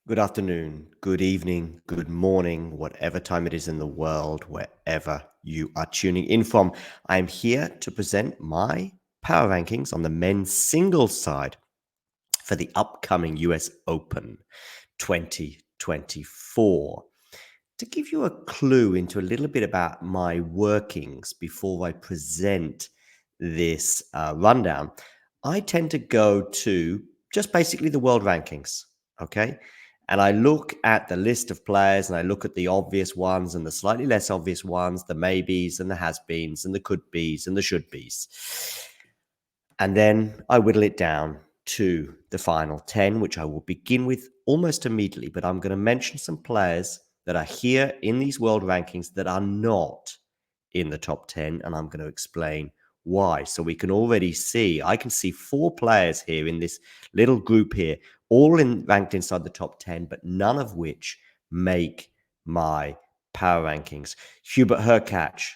Good afternoon, good evening, good morning, whatever time it is in the world, wherever you are tuning in from. I'm here to present my power rankings on the men's singles side for the upcoming US Open 2024. To give you a clue into a little bit about my workings before I present this rundown, I tend to go to just basically the world rankings, okay? And I look at the list of players and I look at the obvious ones and the slightly less obvious ones, the maybes and the has-beens and the could-bees and the should-bees. And then I whittle it down to the final 10, which I will begin with almost immediately. But I'm going to mention some players that are here in these world rankings that are not in the top 10. And I'm going to explain why. So we can already see, I can see 4 players here in this little group here, all ranked inside the top 10, but none of which make my power rankings. Hubert Hurkacz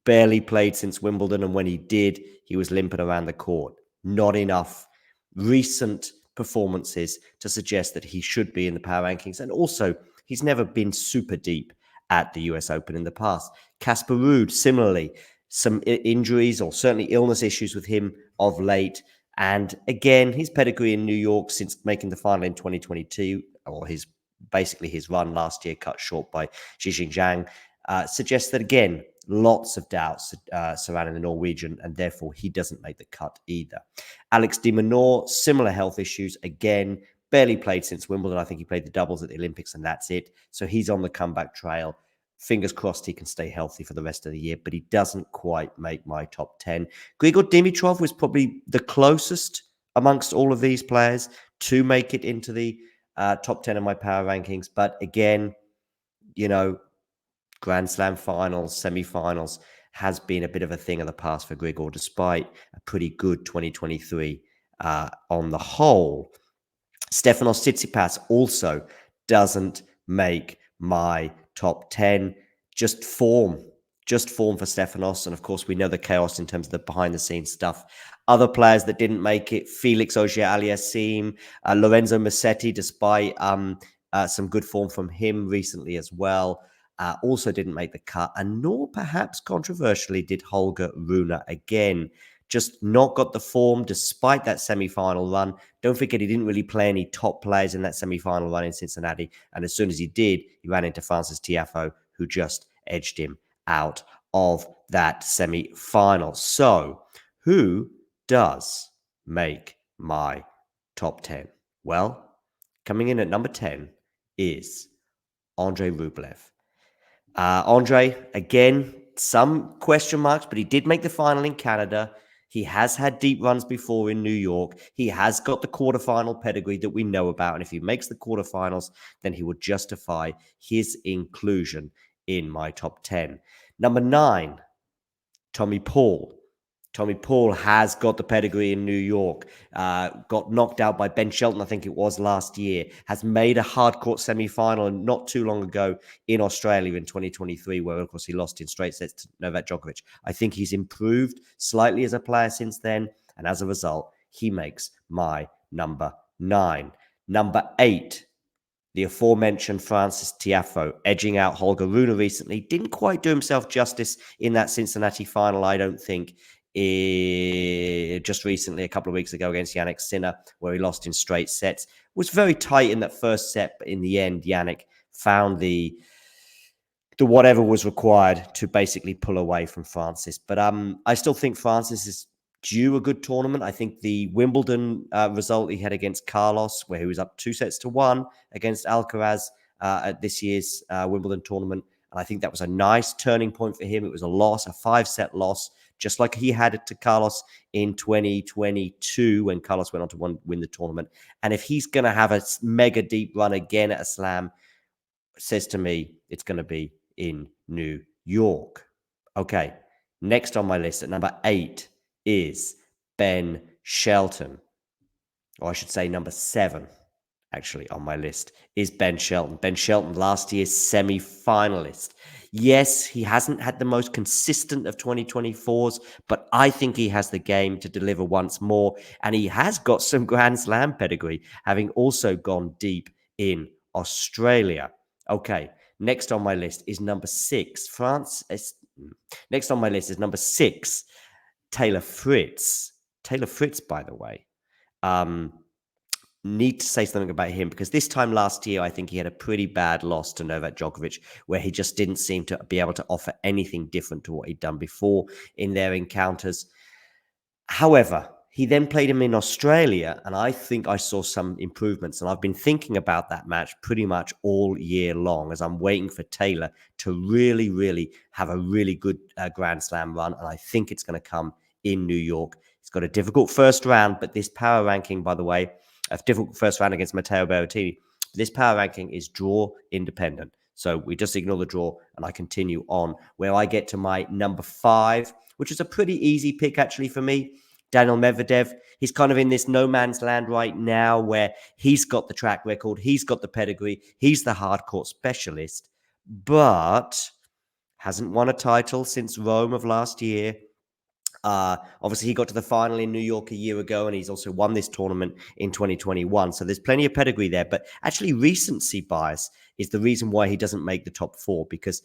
barely played since Wimbledon, and when he did, he was limping around the court. Not enough recent performances to suggest that he should be in the power rankings. And also, he's never been super deep at the US Open in the past. Casper Ruud, similarly, some injuries or certainly illness issues with him of late. And again, his pedigree in New York since making the final in 2022, or his run last year cut short by Zhang, suggests that, again, lots of doubts surrounding the Norwegian, and therefore he doesn't make the cut either. Alex de Minaur, similar health issues. Again, barely played since Wimbledon. I think he played the doubles at the Olympics, and that's it. So he's on the comeback trail. Fingers crossed he can stay healthy for the rest of the year, but he doesn't quite make my top 10. Grigor Dimitrov was probably the closest amongst all of these players to make it into the top 10 of my power rankings. But again, Grand Slam finals, semi-finals has been a bit of a thing of the past for Grigor, despite a pretty good 2023 on the whole. Stefanos Tsitsipas also doesn't make my top 10. Just form for Stefanos. And of course, we know the chaos in terms of the behind-the-scenes stuff. Other players that didn't make it: Felix Auger-Aliassime, Lorenzo Musetti, despite some good form from him recently as well. Also didn't make the cut, and nor perhaps controversially did Holger Rune again. Just not got the form despite that semi-final run. Don't forget, he didn't really play any top players in that semi-final run in Cincinnati, and as soon as he did, he ran into Francis Tiafoe, who just edged him out of that semi-final. So, who does make my top 10? Well, coming in at number 10 is Andrei Rublev. Andre, again, some question marks, but he did make the final in Canada. He has had deep runs before in New York. He has got the quarterfinal pedigree that we know about. And if he makes the quarterfinals, then he would justify his inclusion in my top 10. Number 9, Tommy Paul. Tommy Paul has got the pedigree in New York, got knocked out by Ben Shelton, I think it was last year, has made a hard-court semi-final not too long ago in Australia in 2023, where, of course, he lost in straight sets to Novak Djokovic. I think he's improved slightly as a player since then, and as a result, he makes my number 9. Number 8, the aforementioned Francis Tiafoe, edging out Holger Rune recently. Didn't quite do himself justice in that Cincinnati final, I don't think. Just recently, a couple of weeks ago against Jannik Sinner, where he lost in straight sets. Was very tight in that first set, but in the end, Jannik found the whatever was required to basically pull away from Francis. But I still think Francis is due a good tournament. I think the Wimbledon result he had against Carlos, where he was up 2-1 against Alcaraz at this year's Wimbledon tournament, and I think that was a nice turning point for him. It was a loss, a 5-set loss, just like he had it to Carlos in 2022 when Carlos went on to win the tournament. And if he's going to have a mega deep run again at a slam, says to me it's going to be in New York. Okay, next on my list at number 8 is Ben Shelton. Or I should say number 7, actually, on my list is Ben Shelton. Ben Shelton, last year's semi-finalist. Yes, he hasn't had the most consistent of 2024s, but I think he has the game to deliver once more. And he has got some Grand Slam pedigree, having also gone deep in Australia. Okay, next on my list is number 6. Next on my list is number 6, Taylor Fritz. Taylor Fritz, by the way. Need to say something about him because this time last year, I think he had a pretty bad loss to Novak Djokovic, where he just didn't seem to be able to offer anything different to what he'd done before in their encounters. However, he then played him in Australia, and I think I saw some improvements. And I've been thinking about that match pretty much all year long as I'm waiting for Taylor to really, really have a really good Grand Slam run. And I think it's going to come in New York. He's got a difficult first round, but this power ranking, by the way, a difficult first round against Matteo Berrettini, this power ranking is draw independent. So we just ignore the draw, and I continue on where I get to my number 5, which is a pretty easy pick actually for me. Daniel Medvedev, he's kind of in this no man's land right now where he's got the track record, he's got the pedigree, he's the hardcourt specialist, but hasn't won a title since Rome of last year. Obviously, he got to the final in New York a year ago, and he's also won this tournament in 2021. So there's plenty of pedigree there. But actually, recency bias is the reason why he doesn't make the top 4, because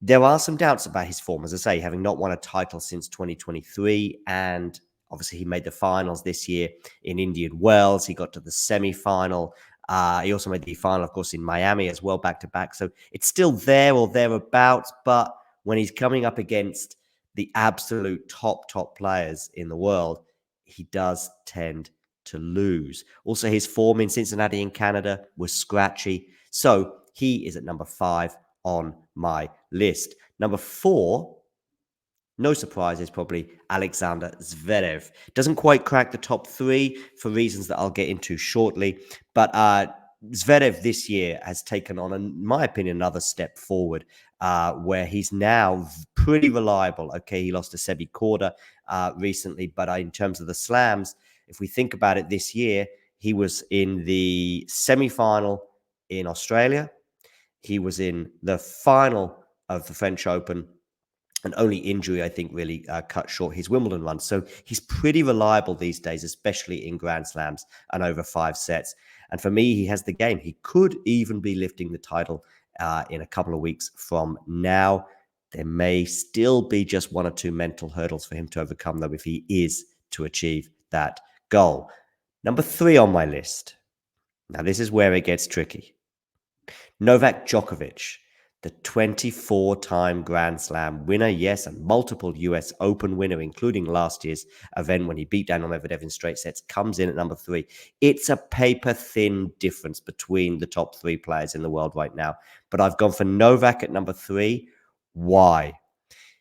there are some doubts about his form, as I say, having not won a title since 2023. And obviously, he made the finals this year in Indian Wells. He got to the semi-final. He also made the final, of course, in Miami as well, back-to-back. So it's still there or thereabouts. But when he's coming up against the absolute top players in the world, he does tend to lose. Also, his form in Cincinnati in Canada was scratchy. So he is at number 5 on my list. Number 4, no surprises, probably Alexander Zverev. Doesn't quite crack the top 3 for reasons that I'll get into shortly. But Zverev this year has taken on, in my opinion, another step forward where he's now pretty reliable. Okay, he lost to Sebi Korda recently, but in terms of the slams, if we think about it this year, he was in the semi-final in Australia. He was in the final of the French Open, and only injury, I think, really cut short his Wimbledon run. So he's pretty reliable these days, especially in Grand Slams and over 5 sets. And for me, he has the game. He could even be lifting the title in a couple of weeks from now. There may still be just 1 or 2 mental hurdles for him to overcome, though, if he is to achieve that goal. Number 3 on my list. Now, this is where it gets tricky. Novak Djokovic, the 24-time Grand Slam winner, yes, and multiple US Open winner, including last year's event when he beat Daniel Medvedev in straight sets, comes in at number 3. It's a paper-thin difference between the top 3 players in the world right now. But I've gone for Novak at number 3. Why?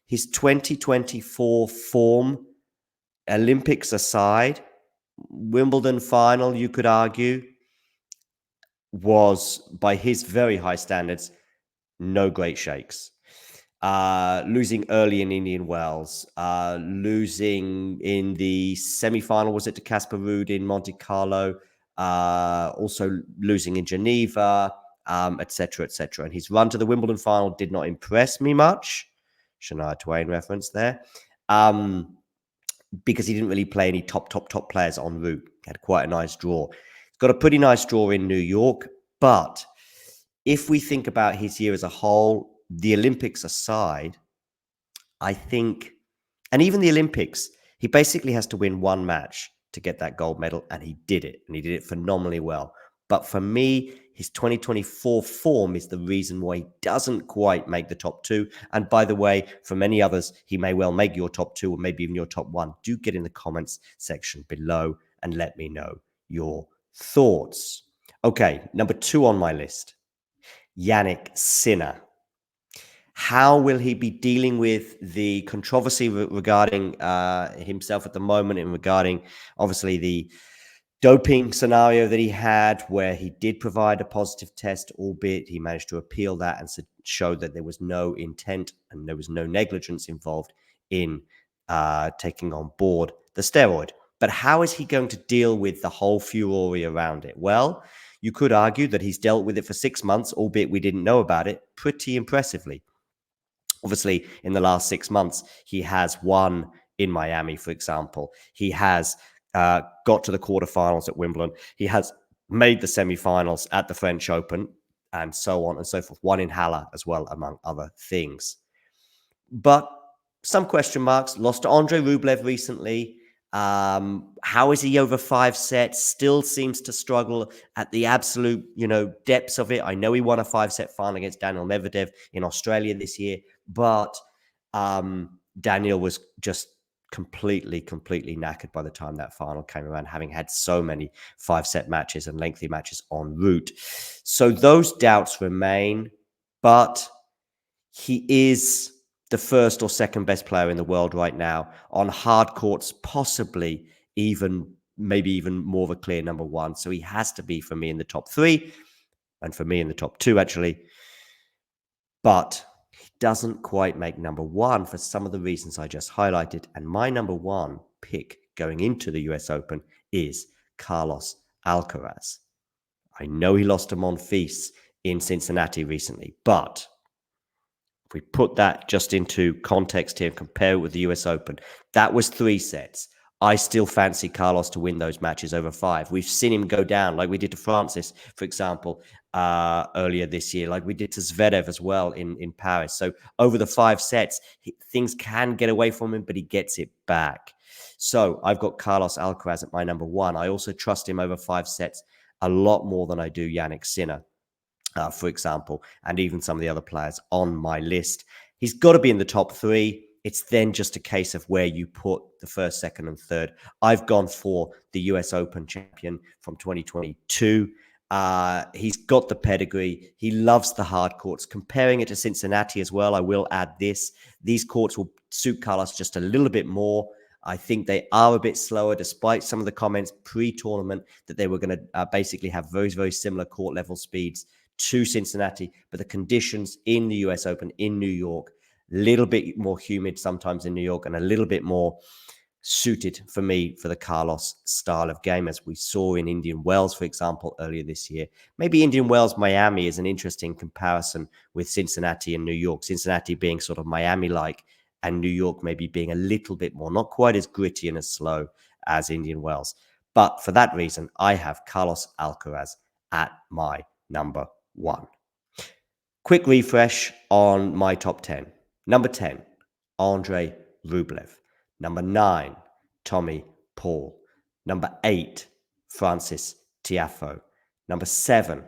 His 2024 form, Olympics aside, Wimbledon final, you could argue, was, by his very high standards, no great shakes. Losing early in Indian Wells, losing in the semi-final, was it to Casper Ruud in Monte Carlo, also losing in Geneva, etc., etc. And his run to the Wimbledon final did not impress me much. Shania Twain reference there. Because he didn't really play any top players en route. He had quite a nice draw. He's got a pretty nice draw in New York, but if we think about his year as a whole, the Olympics aside, I think, and even the Olympics, he basically has to win 1 match to get that gold medal, and he did it, and he did it phenomenally well. But for me, his 2024 form is the reason why he doesn't quite make the top 2. And by the way, for many others, he may well make your top 2 or maybe even your top 1. Do get in the comments section below and let me know your thoughts. Okay, number 2 on my list, Jannik Sinner. How will he be dealing with the controversy regarding himself at the moment and regarding, obviously, the doping scenario that he had where he did provide a positive test, albeit he managed to appeal that and showed that there was no intent and there was no negligence involved in taking on board the steroid. But how is he going to deal with the whole furore around it? Well, you could argue that he's dealt with it for 6 months, albeit we didn't know about it, pretty impressively. Obviously, in the last 6 months, he has won in Miami, for example. He has got to the quarterfinals at Wimbledon. He has made the semi-finals at the French Open, and so on and so forth. Won in Halle as well, among other things. But some question marks. Lost to Andre Rublev recently. How is he over 5 sets? Still seems to struggle at the absolute, depths of it. I know he won a 5-set final against Daniel Medvedev in Australia this year, but Daniel was just completely knackered by the time that final came around, having had so many 5-set matches and lengthy matches en route. So those doubts remain, but he is the first or second best player in the world right now. On hard courts, possibly maybe even more of a clear number 1. So he has to be, for me, in the top 3, and for me in the top 2, actually. But he doesn't quite make number 1 for some of the reasons I just highlighted. And my number 1 pick going into the US Open is Carlos Alcaraz. I know he lost to Monfils in Cincinnati recently, but if we put that just into context here and compare it with the US Open, that was 3 sets. I still fancy Carlos to win those matches over 5. We've seen him go down, like we did to Francis, for example, earlier this year, like we did to Zverev as well in Paris. So over the 5 sets, things can get away from him, but he gets it back. So I've got Carlos Alcaraz at my number 1. I also trust him over 5 sets a lot more than I do Jannik Sinner, for example, and even some of the other players on my list. He's got to be in the top 3. It's then just a case of where you put the first, second, and third. I've gone for the US Open champion from 2022. He's got the pedigree. He loves the hard courts. Comparing it to Cincinnati as well, I will add this. These courts will suit Carlos just a little bit more. I think they are a bit slower, despite some of the comments pre-tournament that they were going to basically have very, very similar court level speeds to Cincinnati. But the conditions in the US Open in New York, a little bit more humid sometimes in New York, and a little bit more suited for me for the Carlos style of game, as we saw in Indian Wells, for example, earlier this year. Maybe Indian Wells, Miami is an interesting comparison with Cincinnati and New York. Cincinnati being sort of Miami-like, and New York maybe being a little bit more, not quite as gritty and as slow as Indian Wells. But for that reason, I have Carlos Alcaraz at my number 1. Quick refresh on my top 10. Number 10, Andre Rublev. Number 9, Tommy Paul. Number 8, Francis Tiafoe. Number 7,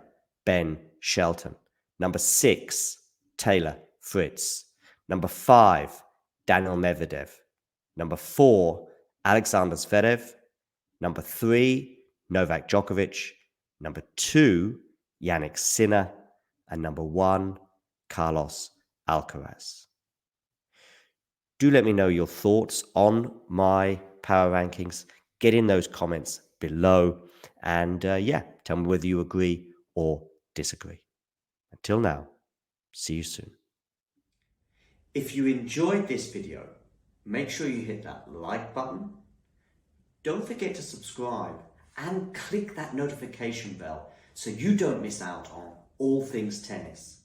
Ben Shelton. Number 6, Taylor Fritz. Number 5, Daniel Medvedev. Number 4, Alexander Zverev. Number 3, Novak Djokovic. Number 2, Jannik Sinner. And number 1, Carlos Alcaraz. Do let me know your thoughts on my power rankings. Get in those comments below. And tell me whether you agree or disagree. Until now, see you soon. If you enjoyed this video, make sure you hit that like button. Don't forget to subscribe and click that notification bell so you don't miss out on all things tennis.